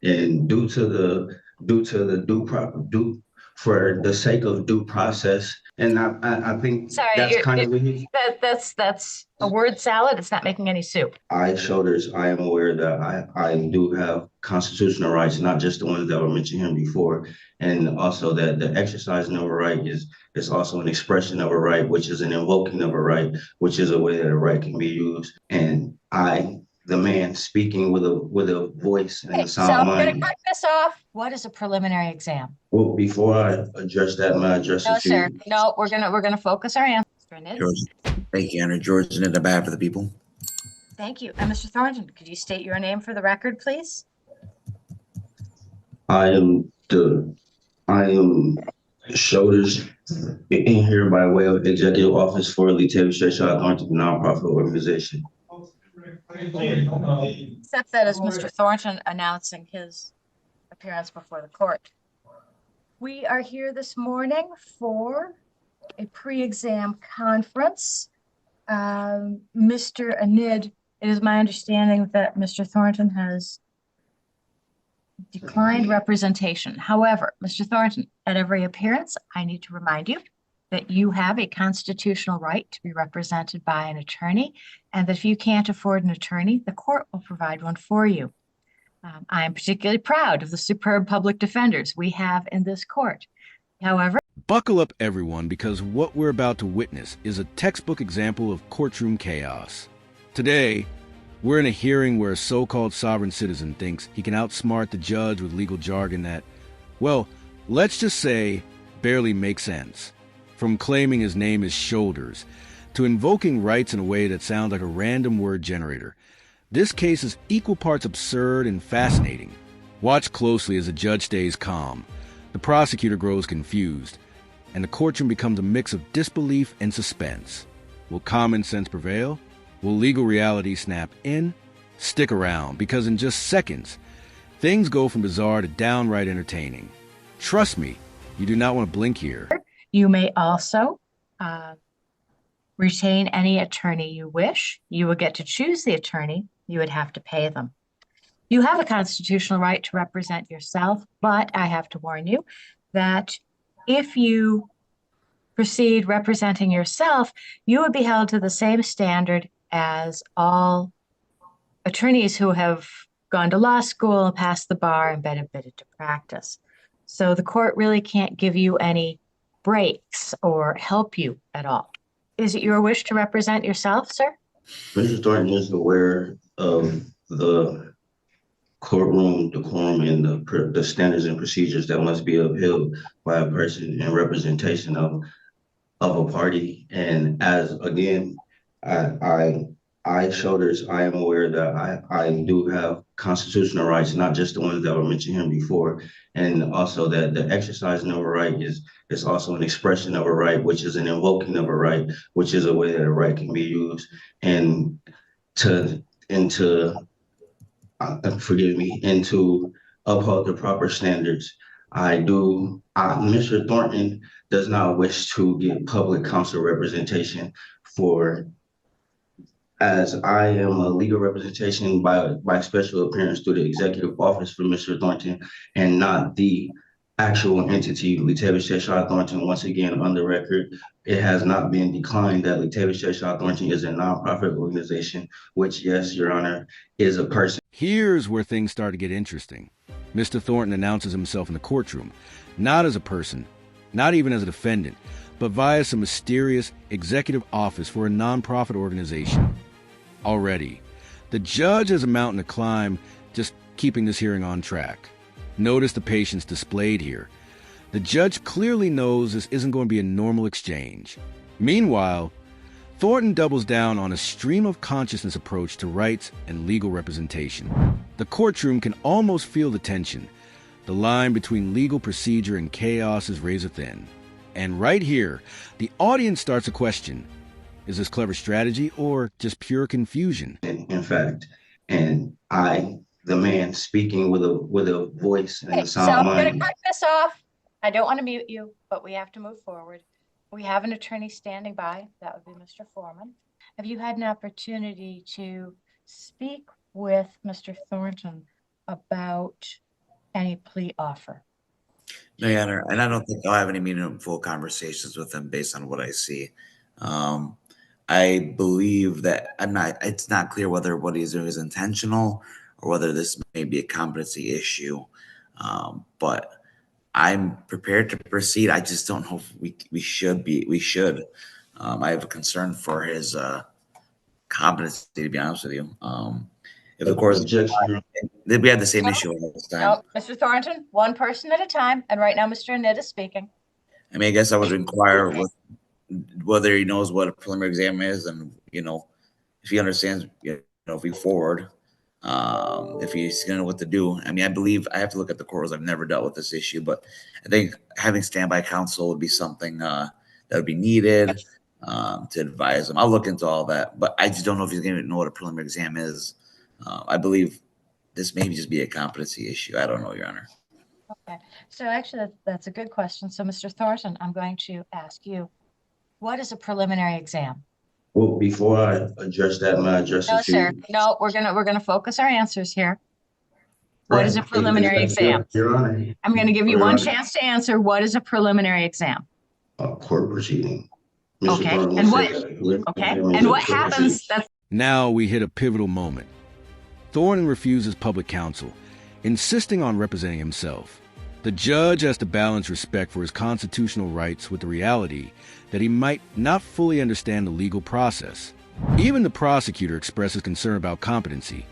And due to the due for the sake of due process, and I think Sorry, that's kind of what that's a word salad. It's not making any soup. shoulders. I am aware that I do have constitutional rights, not just the ones that were mentioned here before, and also that the exercising of a right is also an expression of a right, which is an invoking of a right, which is a way that a right can be used. And the man speaking with a voice and a Okay, so sound I'm going to mind. cut this off. What is a preliminary exam? Well, before I address that, may I address a No, sir. few? No, we're gonna focus our answers. George, thank you, Andrew. George, in the back for the people. Thank you. And Mr. Thornton, could you state your name for the record, please? I am the I am shoulders in here by way of executive office for the Table State Authority, nonprofit organization. Accept that as Mr. Thornton announcing his appearance before the court. We are here this morning for a pre-exam conference. Mr. Anid, it is my understanding that Mr. Thornton has declined representation. However, Mr. Thornton, at every appearance, I need to remind you that you have a constitutional right to be represented by an attorney, and that if you can't afford an attorney, the court will provide one for you. I am particularly proud of the superb public defenders we have in this court. However, buckle up, everyone, because what we're about to witness is a textbook example of courtroom chaos. Today, we're in a hearing where a so-called sovereign citizen thinks he can outsmart the judge with legal jargon that, well, let's just say, barely makes sense. From claiming his name is Shoulders, to invoking rights in a way that sounds like a random word generator. This case is equal parts absurd and fascinating. Watch closely as the judge stays calm, the prosecutor grows confused, and the courtroom becomes a mix of disbelief and suspense. Will common sense prevail? Will legal reality snap in? Stick around, because in just seconds, things go from bizarre to downright entertaining. Trust me, you do not want to blink here. you may also retain any attorney you wish. You will get to choose the attorney. You would have to pay them. You have a constitutional right to represent yourself, but I have to warn you that if you proceed representing yourself, you would be held to the same standard as all attorneys who have gone to law school and passed the bar and been admitted to practice. So the court really can't give you any breaks or help you at all. Is it your wish to represent yourself, sir? Mr. Thornton is aware of the courtroom decorum and the standards and procedures that must be upheld by a person in representation of a party. And as again, I shoulders, I am aware that I do have constitutional rights, not just the ones that were mentioned here before, and also that the exercising of a right is also an expression of a right, which is an invoking of a right, which is a way that a right can be used, and to forgive me, and to uphold the proper standards. Mr. Thornton does not wish to get public counsel representation for, as I am a legal representation by special appearance through the executive office for Mr. Thornton and not the actual entity, Latavia State Thornton. Once again, on the record, it has not been declined that Latavia State Thornton is a nonprofit organization, which, yes, Your Honor, is a person. Here's where things start to get interesting. Mr. Thornton announces himself in the courtroom, not as a person, not even as a defendant, but via some mysterious executive office for a nonprofit organization. Already, the judge has a mountain to climb just keeping this hearing on track. Notice the patience displayed here. The judge clearly knows this isn't going to be a normal exchange. Meanwhile, Thornton doubles down on a stream of consciousness approach to rights and legal representation. The courtroom can almost feel the tension. The line between legal procedure and chaos is razor thin. And right here, the audience starts a question. Is this clever strategy or just pure confusion? In fact, and the man speaking with a voice and a So sound I'm going to mind. cut this off. I don't want to mute you, but we have to move forward. We have an attorney standing by. That would be Mr. Foreman. Have you had an opportunity to speak with Mr. Thornton about any plea offer? No, Your Honor, and I don't think I'll have any meaningful conversations with him based on what I see. Um, I believe that it's not clear whether what he's doing is intentional or whether this may be a competency issue. But I'm prepared to proceed. I just don't know if we should be. We should. I have a concern for his competency, to be honest with you. If the court Objection. we had the same issue all this time. No, Mr. Thornton, one person at a time. And right now, Mr. Annette is speaking. I mean, I guess I would inquire with whether he knows what a preliminary exam is, and if he understands, if we forward, if he's gonna know what to do. I mean, I believe I have to look at the court rules. I've never dealt with this issue, but I think having standby counsel would be something that would be needed to advise him. I'll look into all that, but I just don't know if he's gonna know what a preliminary exam is. I believe this may just be a competency issue. I don't know, Your Honor. Okay, so actually that's a good question. So Mr. Thornton, I'm going to ask you, what is a preliminary exam? Well, before I address that, may I address No, it to sir. you? No, we're gonna focus our answers here. What is a Right. preliminary exam? Your Honor. I'm going to give you Your one Honor. chance to answer. What is a preliminary exam? Court proceeding. Mr. Okay, Thornton and will what- say that. Okay, Preliminary and what exam. happens? That's Now we hit a pivotal moment. Thornton refuses public counsel, insisting on representing himself. The judge has to balance respect for his constitutional rights with the reality that he might not fully understand the legal process. Even the prosecutor expresses concern about competency.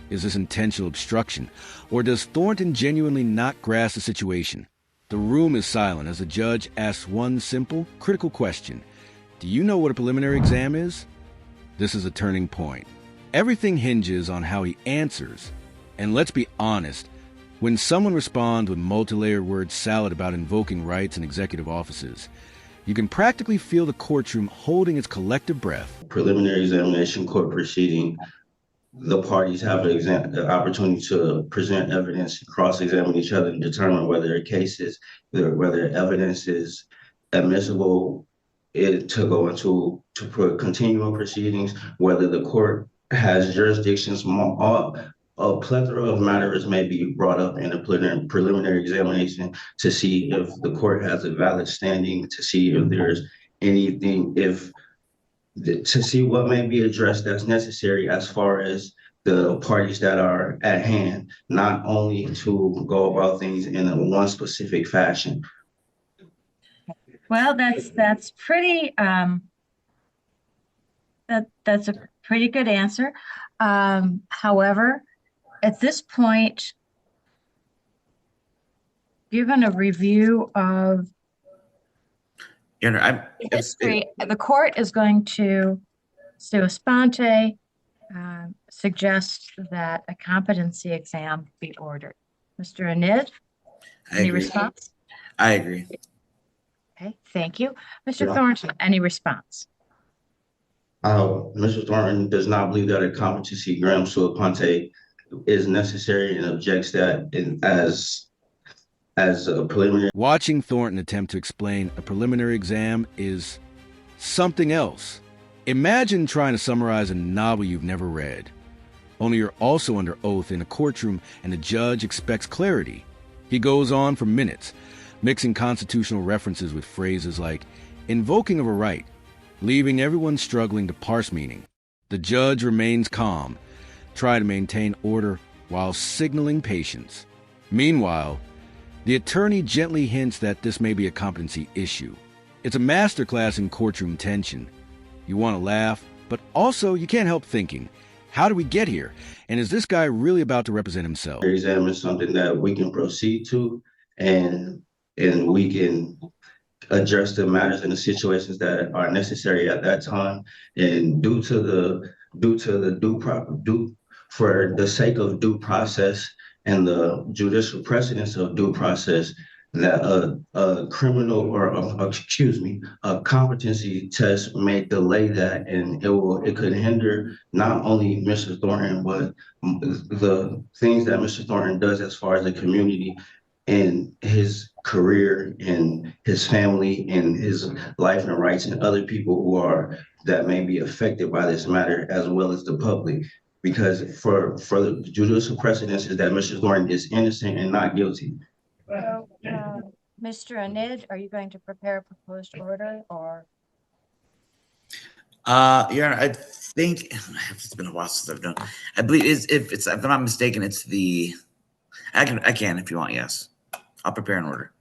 Is this intentional obstruction, or does Thornton genuinely not grasp the situation? The room is silent as the judge asks one simple, critical question. Do you know what a preliminary exam is? This is a turning point. Everything hinges on how he answers. And let's be honest, when someone responds with multi-layered word salad about invoking rights and executive offices, you can practically feel the courtroom holding its collective breath. Preliminary examination, court proceeding. The parties have the opportunity to present evidence, cross-examine each other, and determine whether whether evidence is admissible to go into continuing proceedings, whether the court has jurisdictions. A plethora of matters may be brought up in a preliminary examination to see if the court has a valid standing, to see if there's anything, to see what may be addressed that's necessary as far as the parties that are at hand, not only to go about things in one specific fashion. well, that's pretty that's a pretty good answer. However, at this point, given a review of Your Honor, history, the court is going to sua sponte suggest that a competency exam be ordered. Mr. Anid, I any agree. response? I agree. Okay, thank you. Mr. Yeah. Thornton, any response? Mr. Thornton does not believe that a competency exam sua sponte is necessary and objects that as a preliminary. Watching Thornton attempt to explain a preliminary exam is something else. Imagine trying to summarize a novel you've never read, only you're also under oath in a courtroom and the judge expects clarity. He goes on for minutes, mixing constitutional references with phrases like invoking of a right, leaving everyone struggling to parse meaning. The judge remains calm, trying to maintain order while signaling patience. Meanwhile, the attorney gently hints that this may be a competency issue. It's a masterclass in courtroom tension. You want to laugh, but also you can't help thinking, how did we get here? And is this guy really about to represent himself? Exam is something that we can proceed to, and we can address the matters and the situations that are necessary at that time. And for the sake of due process and the judicial precedence of due process, that a criminal or a competency test may delay that, and it could hinder not only Mr. Thornton, but the things that Mr. Thornton does as far as the community and his career and his family and his life and rights, and other people that may be affected by this matter, as well as the public. because for the judicial precedence is that Mr. Thornton is innocent and not guilty. So, Mr. Anid, are you going to prepare a proposed order or? Your Honor, I think it's been a while since I've done. I believe if I'm not mistaken, it's the. I can if you want. Yes, I'll prepare an order.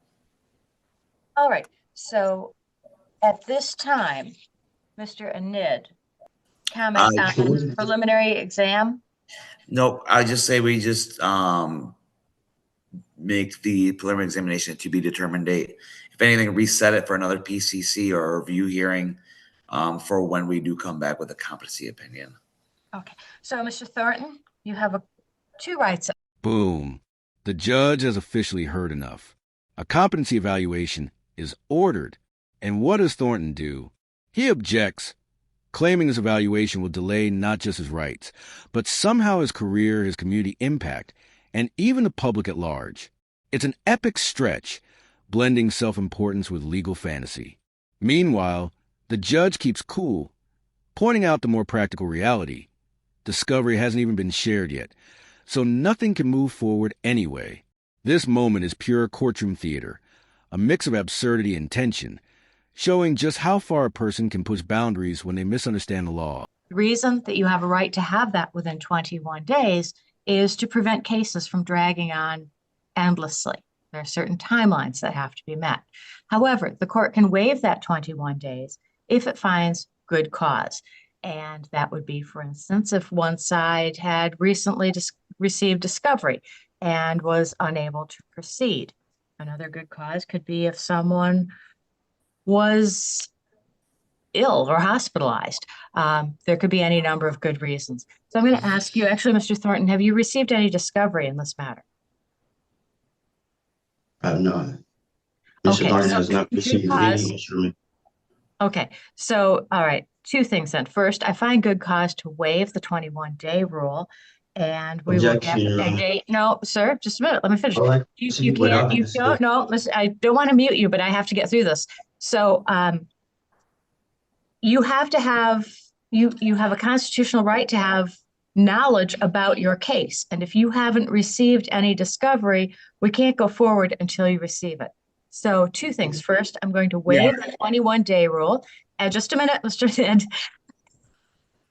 All right. So at this time, Mr. Anid, comments on the preliminary exam? Nope. I just say we just make the preliminary examination to be determined date. If anything, reset it for another PCC or review hearing for when we do come back with a competency opinion. Okay. So, Mr. Thornton, you have two rights. Boom. The judge has officially heard enough. A competency evaluation is ordered. And what does Thornton do? He objects, claiming this evaluation will delay not just his rights, but somehow his career, his community impact, and even the public at large. It's an epic stretch, blending self-importance with legal fantasy. Meanwhile, the judge keeps cool, pointing out the more practical reality. Discovery hasn't even been shared yet, so nothing can move forward anyway. This moment is pure courtroom theater, a mix of absurdity and tension, showing just how far a person can push boundaries when they misunderstand the law. The reason that you have a right to have that within 21 days is to prevent cases from dragging on endlessly. There are certain timelines that have to be met. However, the court can waive that 21 days if it finds good cause. And that would be, for instance, if one side had recently received discovery and was unable to proceed. Another good cause could be if someone was ill or hospitalized. There could be any number of good reasons. So I'm going to ask you, actually, Mr. Thornton, have you received any discovery in this matter? I have not. Mr. Thornton has not received any instrument. Okay, so, all right, two things then. First, I find good cause to waive the 21-day rule, and we will get a date. No, sir, just a minute, let me finish. You don't, no, I don't want to mute you, but I have to get through this. So, you have to have, you have a constitutional right to have knowledge about your case. And if you haven't received any discovery, we can't go forward until you receive it. So two things. First, I'm going to waive the 21-day rule. And just a minute, Mr. Ed.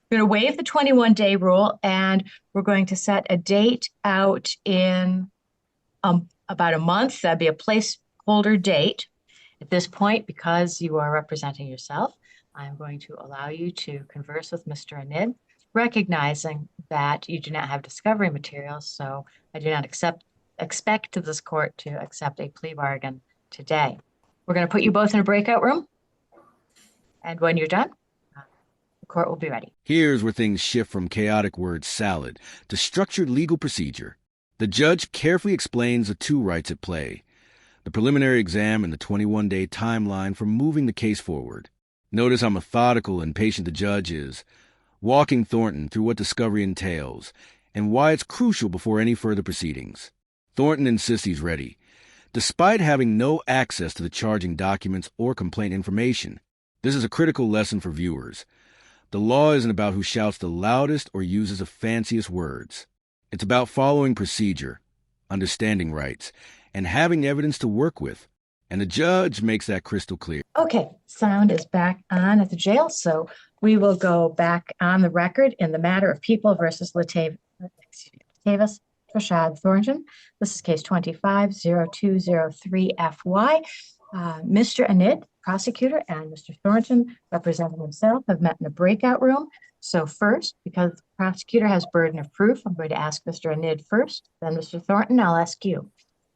We're going to waive the 21-day rule, and we're going to set a date out in about a month. That'd be a placeholder date. At this point, because you are representing yourself, I'm going to allow you to converse with Mr. Anid, recognizing that you do not have discovery materials, so I do not expect this court to accept a plea bargain today. We're going to put you both in a breakout room, and when you're done, the court will be ready. Here's where things shift from chaotic word salad to structured legal procedure. The judge carefully explains the two rights at play: the preliminary exam and the 21-day timeline for moving the case forward. Notice how methodical and patient the judge is, walking Thornton through what discovery entails and why it's crucial before any further proceedings. Thornton insists he's ready, despite having no access to the charging documents or complaint information. This is a critical lesson for viewers. The law isn't about who shouts the loudest or uses the fanciest words. It's about following procedure, understanding rights, and having evidence to work with. And the judge makes that crystal clear. Okay, sound is back on at the jail, so we will go back on the record in the matter of People versus Latavius Rashad Thornton. This is case 25-0203-FY. Mr. Anid, prosecutor, and Mr. Thornton, representing himself, have met in a breakout room. So first, because the prosecutor has burden of proof, I'm going to ask Mr. Anid first, then Mr. Thornton, I'll ask you.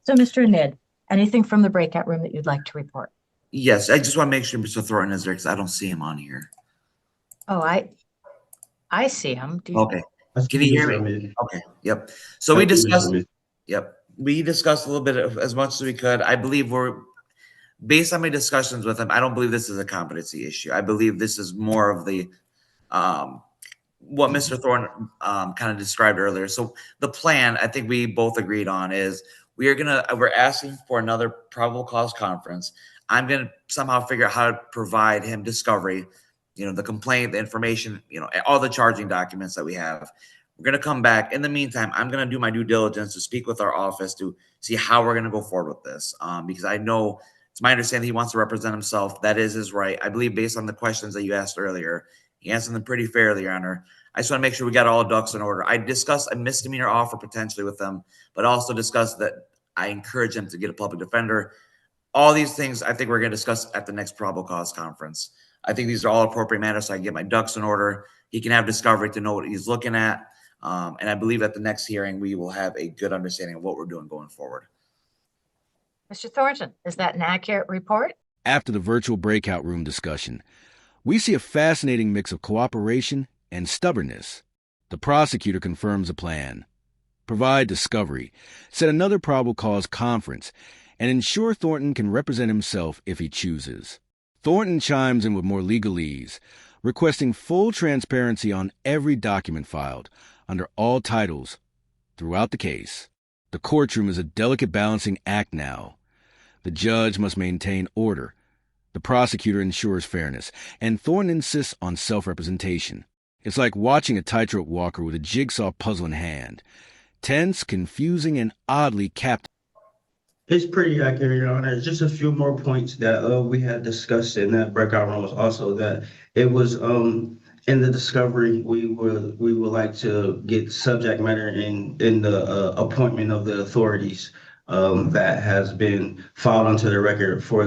So Mr. Anid, anything from the breakout room that you'd like to report? Yes, I just want to make sure Mr. Thornton is there because I don't see him on here. Oh, I see him. Okay. Can you hear me? Okay. Yep. So we discussed. Yep. We discussed a little bit of as much as we could. I believe based on my discussions with him, I don't believe this is a competency issue. I believe this is more of the what Mr. Thornton kind of described earlier. So the plan, I think we both agreed on, is we're asking for another probable cause conference. I'm gonna somehow figure out how to provide him discovery, the complaint, the information, all the charging documents that we have. We're going to come back. In the meantime, I'm going to do my due diligence to speak with our office to see how we're going to go forward with this. Because I know it's my understanding he wants to represent himself. That is his right. I believe based on the questions that you asked earlier, he answered them pretty fairly, Your Honor. I just want to make sure we got all ducks in order. I discussed a misdemeanor offer potentially with them, but also discussed that I encourage him to get a public defender. All these things I think we're going to discuss at the next probable cause conference. I think these are all appropriate matters so I can get my ducks in order. He can have discovery to know what he's looking at. And I believe at the next hearing, we will have a good understanding of what we're doing going forward. Mr. Thornton, is that an accurate report? After the virtual breakout room discussion, we see a fascinating mix of cooperation and stubbornness. The prosecutor confirms a plan, provide discovery, set another probable cause conference, and ensure Thornton can represent himself if he chooses. Thornton chimes in with more legalese, requesting full transparency on every document filed, under all titles, throughout the case. The courtroom is a delicate balancing act now. The judge must maintain order. The prosecutor ensures fairness, and Thornton insists on self-representation. It's like watching a tightrope walker with a jigsaw puzzle in hand. Tense, confusing, and oddly captivating. It's pretty accurate, Your Honor. Just a few more points that we had discussed in that breakout room was also that it was in the discovery we would like to get subject matter in the appointment of the authorities that has been filed onto the record for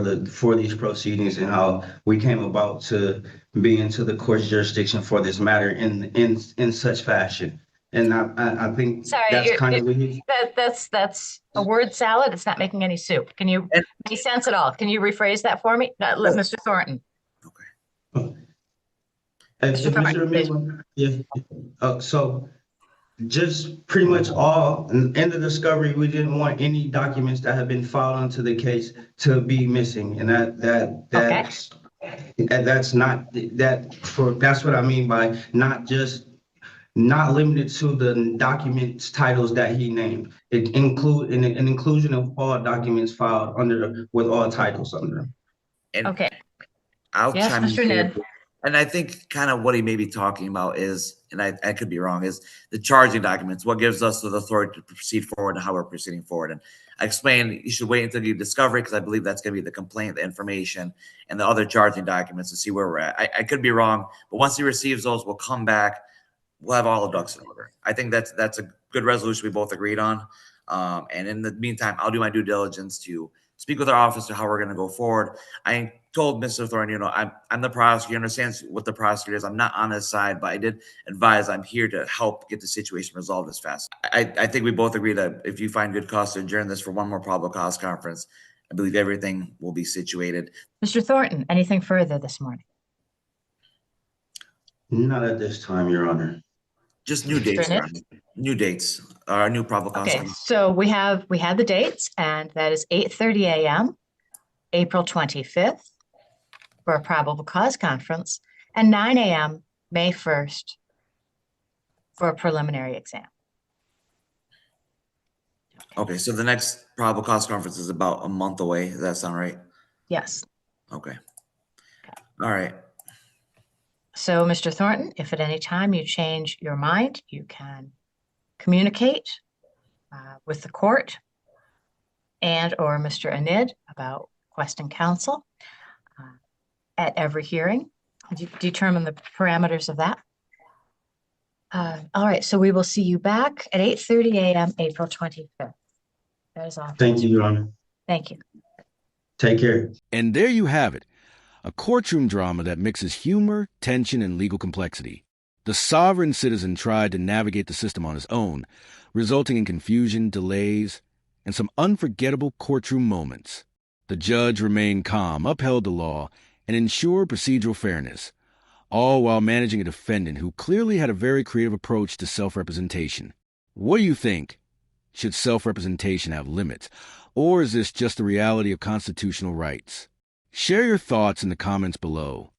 these proceedings and how we came about to be into the court's jurisdiction for this matter in such fashion. And I think that's kind of that's a word salad. It's not making any soup. Can you make sense at all? Can you rephrase that for me, Mr. Thornton? Okay. Mr. Thornton, Yeah. So just pretty much all in the discovery, we didn't want any documents that have been filed onto the case to be missing, and that's what I mean by not limited to the documents titles that he named. It include an inclusion of all documents filed with all titles under them. Okay. I'll yes, chime Mr. in here. Ned. And I think kind of what he may be talking about is, and I could be wrong, is the charging documents, what gives us the authority to proceed forward and how we're proceeding forward. And I explained you should wait until you discover it because I believe that's going to be the complaint, the information, and the other charging documents to see where we're at. I could be wrong, but once he receives those, we'll come back. We'll have all the ducks in order. I think that's a good resolution we both agreed on. And in the meantime, I'll do my due diligence to speak with our officer how we're going to go forward. I told Mr. Thorne, I'm the prosecutor. He understands what the prosecutor is. I'm not on his side, but I did advise I'm here to help get the situation resolved as fast. I think we both agree that if you find good cause to adjourn this for one more probable cause conference, I believe everything will be situated. Mr. Thornton, anything further this morning? Not at this time, Your Honor. Just new dates, new dates, new probable cause. Okay, so we had the dates, and that is 8:30 a.m., April 25th, for a probable cause conference, and 9 a.m., May 1st, for a preliminary exam. Okay, so the next probable cause conference is about a month away. Does that sound right? Yes. Okay. All right. So, Mr. Thornton, if at any time you change your mind, you can communicate with the court and or Mr. Anid about requesting counsel at every hearing. Determine the parameters of that. All right, so we will see you back at 8:30 a.m. April 25th. That is all. Thank you, Your Honor. Thank you. Take care. And there you have it. A courtroom drama that mixes humor, tension, and legal complexity. The sovereign citizen tried to navigate the system on his own, resulting in confusion, delays, and some unforgettable courtroom moments. The judge remained calm, upheld the law, and ensured procedural fairness, all while managing a defendant who clearly had a very creative approach to self-representation. What do you think? Should self-representation have limits, or is this just the reality of constitutional rights? Share your thoughts in the comments below.